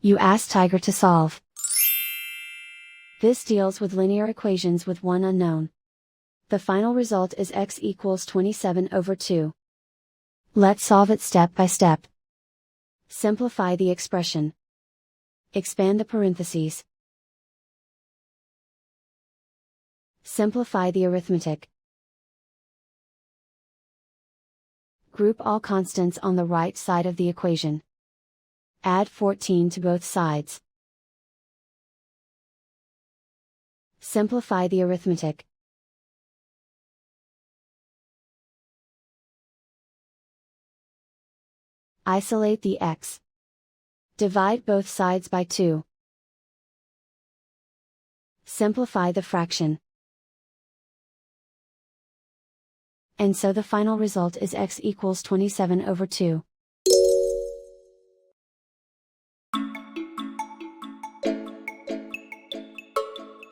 You ask Tiger to solve. This deals with linear equations with one unknown. The final result is x equals 27/2. Let's solve it step by step. Simplify the expression. Expand the parentheses. Simplify the arithmetic. Group all constants on the right side of the equation. Add 14 to both sides. Simplify the arithmetic. Isolate the x. Divide both sides by 2. Simplify the fraction. And so the final result is x equals 27/2.